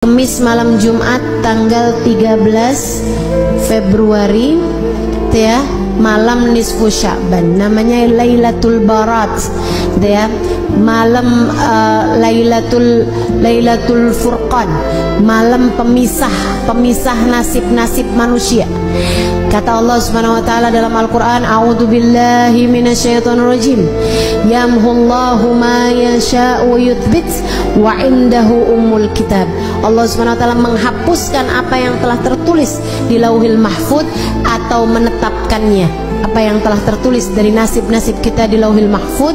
Kamis malam Jumat tanggal 13 Februari ya, malam nisfu Sya'ban, namanya Lailatul Barat ya, malam Lailatul Furqan, malam pemisah nasib-nasib manusia. Kata Allah Subhanahu wa taala dalam Al-Qur'an, a'udzubillahi minasyaitonirrajim, yamhullahu ma yasha'u yuthbit wa indahu ummul kitab. Allah Subhanahu wa taala menghapuskan apa yang telah tertulis di Lauhil Mahfuz atau menetapkannya. Apa yang telah tertulis dari nasib-nasib kita di Lauhil Mahfuz,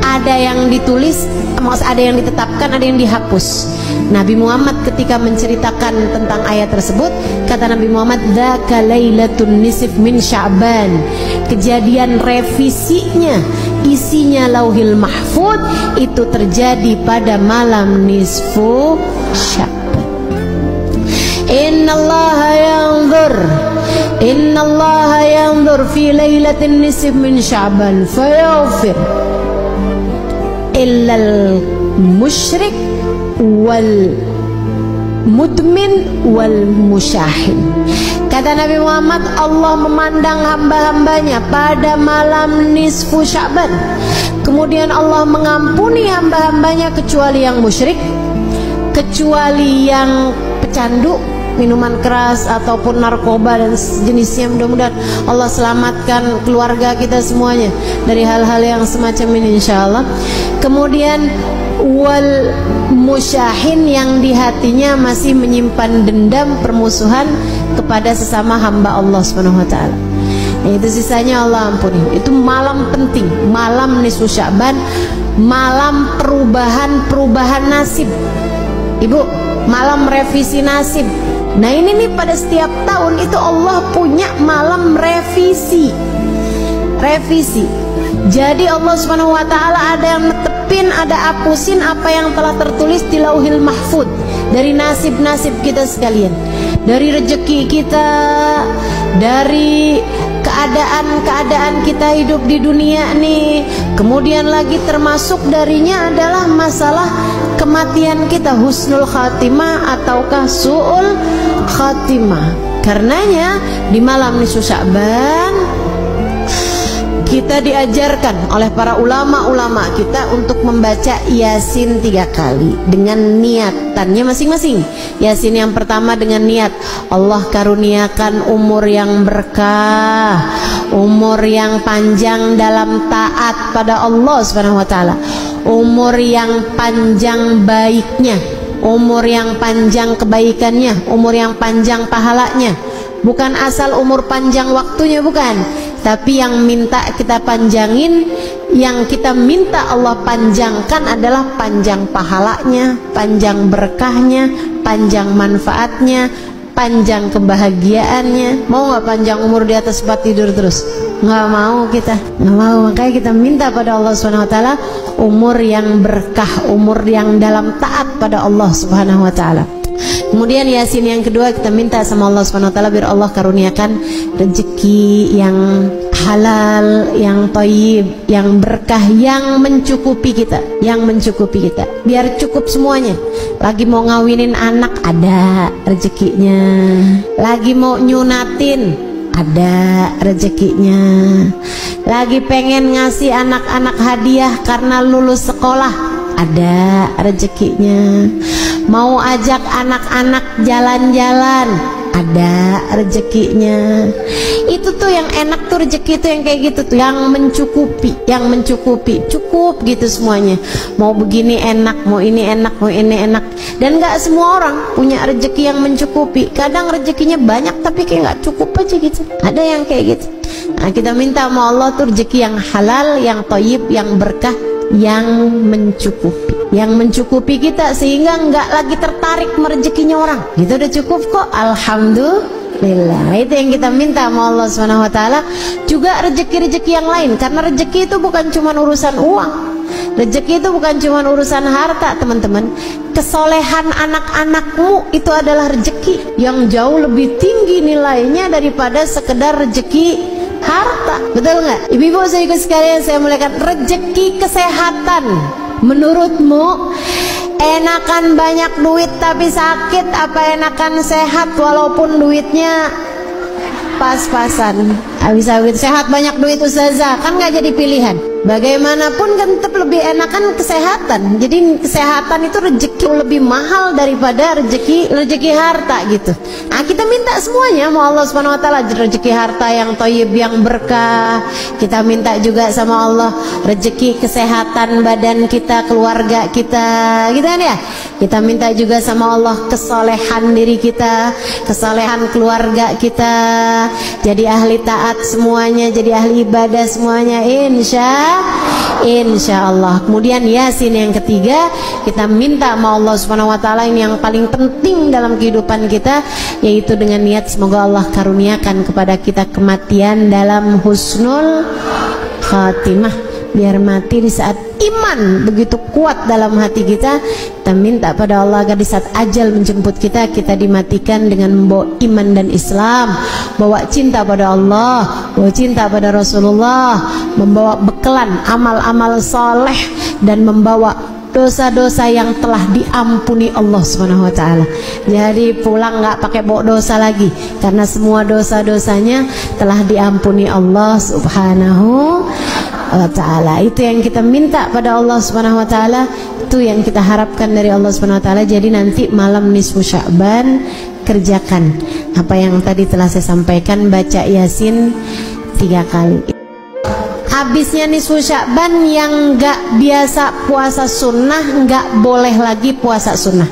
ada yang ditulis, ada yang ditetapkan, ada yang dihapus. Nabi Muhammad ketika menceritakan tentang ayat tersebut, kata Nabi Muhammad, dzaka lailatun nisf min Sya'ban. Kejadian revisinya, isinya Lauhil Mahfuz itu terjadi pada malam nisfu Sya'ban. Innallaha yanzur fi lailatin nisf min Sya'ban fayaghfir illal musyrik wal mudmin wal musyahin. Kata Nabi Muhammad, Allah memandang hamba-hambanya pada malam nisfu Sya'ban, kemudian Allah mengampuni hamba-hambanya kecuali yang musyrik, kecuali yang pecandu, minuman keras ataupun narkoba dan sejenisnya. Mudah-mudahan Allah selamatkan keluarga kita semuanya dari hal-hal yang semacam ini insyaallah. Kemudian wal musyahin, yang di hatinya masih menyimpan dendam, permusuhan kepada sesama hamba Allah Subhanahu wa taala. Itu sisanya Allah ampuni. Itu malam penting, malam nisfu Sya'ban, malam perubahan nasib. Ibu, malam revisi nasib. Nah ini nih, pada setiap tahun itu Allah punya malam revisi. Jadi Allah Subhanahu wa taala ada yang netepin, ada hapusin apa yang telah tertulis di Lauhil Mahfuz dari nasib-nasib kita sekalian, dari rezeki kita, dari keadaan kita hidup di dunia nih. Kemudian lagi termasuk darinya adalah masalah kematian kita, husnul khatimah ataukah su'ul khatimah. Karenanya di malam nisfu Sya'ban kita diajarkan oleh para ulama-ulama kita untuk membaca Yasin 3 kali dengan niatannya masing-masing. Yasin yang pertama dengan niat Allah karuniakan umur yang berkah, umur yang panjang dalam taat pada Allah Subhanahu wa taala, umur yang panjang baiknya, umur yang panjang kebaikannya, umur yang panjang pahalanya. Bukan asal umur panjang waktunya, bukan, tapi yang minta kita panjangin, yang kita minta Allah panjangkan adalah panjang pahalanya, panjang berkahnya, panjang manfaatnya, panjang kebahagiaannya. Mau nggak panjang umur di atas tempat tidur terus? Nggak mau, kita nggak mau. Makanya kita minta pada Allah Subhanahu wa taala umur yang berkah, umur yang dalam taat pada Allah Subhanahu wa taala. Kemudian Yasin yang kedua kita minta sama Allah Subhanahu wa taala biar Allah karuniakan rezeki yang halal, yang thayyib, yang berkah, yang mencukupi kita, biar cukup semuanya. Lagi mau ngawinin anak ada rezekinya, lagi mau nyunatin ada rezekinya, lagi pengen ngasih anak-anak hadiah karena lulus sekolah ada rezekinya, mau ajak anak-anak jalan-jalan ada rezekinya. Itu tuh yang enak tuh, rezeki itu yang kayak gitu tuh, yang mencukupi, cukup gitu semuanya. Mau begini enak, mau ini enak, mau ini enak. Dan gak semua orang punya rezeki yang mencukupi. Kadang rezekinya banyak tapi kayak gak cukup aja gitu. Ada yang kayak gitu. Nah kita minta sama Allah tuh rezeki yang halal, yang thayyib, yang berkah, yang mencukupi kita sehingga nggak lagi tertarik merezekinya orang. Gitu udah cukup kok, alhamdulillah. Itu yang kita minta sama Allah Subhanahu wa taala. Juga rezeki-rezeki yang lain, karena rezeki itu bukan cuma urusan uang. Rezeki itu bukan cuma urusan harta, teman-teman. Kesolehan anak-anakmu itu adalah rezeki yang jauh lebih tinggi nilainya daripada sekedar rezeki harta. Betul nggak? Ibu-ibu saudaraku sekalian saya muliakan, rezeki kesehatan menurutmu Enakan banyak duit tapi sakit, apa enakan sehat walaupun duitnya pas-pasan? Bisa sehat banyak duit ustazah, kan nggak jadi pilihan. Bagaimanapun kan tetap lebih enakan kesehatan. Jadi kesehatan itu rezeki lebih mahal daripada rezeki harta gitu. Nah, kita minta semuanya, mau Allah Subhanahu wa taala rezeki harta yang thayyib, yang berkah. Kita minta juga sama Allah rezeki kesehatan badan kita, keluarga kita, gitu kan ya. Kita minta juga sama Allah kesolehan diri kita, kesolehan keluarga kita, jadi ahli taat semuanya, jadi ahli ibadah semuanya, insya Allah. Kemudian Yasin yang ketiga, kita minta sama Allah Subhanahu wa taala ini yang paling penting dalam kehidupan kita, yaitu dengan niat semoga Allah karuniakan kepada kita kematian dalam husnul khatimah, biar mati di saat iman begitu kuat dalam hati kita. Kita minta pada Allah agar di saat ajal menjemput kita, kita dimatikan dengan membawa iman dan Islam, bawa cinta pada Allah, bawa cinta pada Rasulullah, membawa bekelan amal-amal soleh, dan membawa dosa-dosa yang telah diampuni Allah Subhanahu wa taala. Jadi pulang nggak pakai bawa dosa lagi, karena semua dosa-dosanya telah diampuni Allah Subhanahu wa ta'ala. Itu yang kita minta pada Allah Subhanahu wa ta'ala, itu yang kita harapkan dari Allah Subhanahu wa ta'ala. Jadi nanti malam nisfu Sya'ban kerjakan apa yang tadi telah saya sampaikan, baca Yasin 3 kali. Habisnya nisfu Sya'ban yang gak biasa puasa sunnah gak boleh lagi puasa sunnah,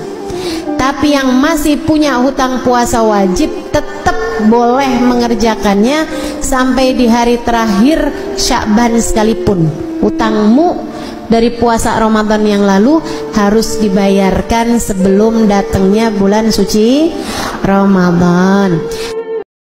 tapi yang masih punya hutang puasa wajib tetap boleh mengerjakannya sampai di hari terakhir Sya'ban sekalipun. Hutangmu dari puasa Ramadan yang lalu harus dibayarkan sebelum datangnya bulan suci Ramadan.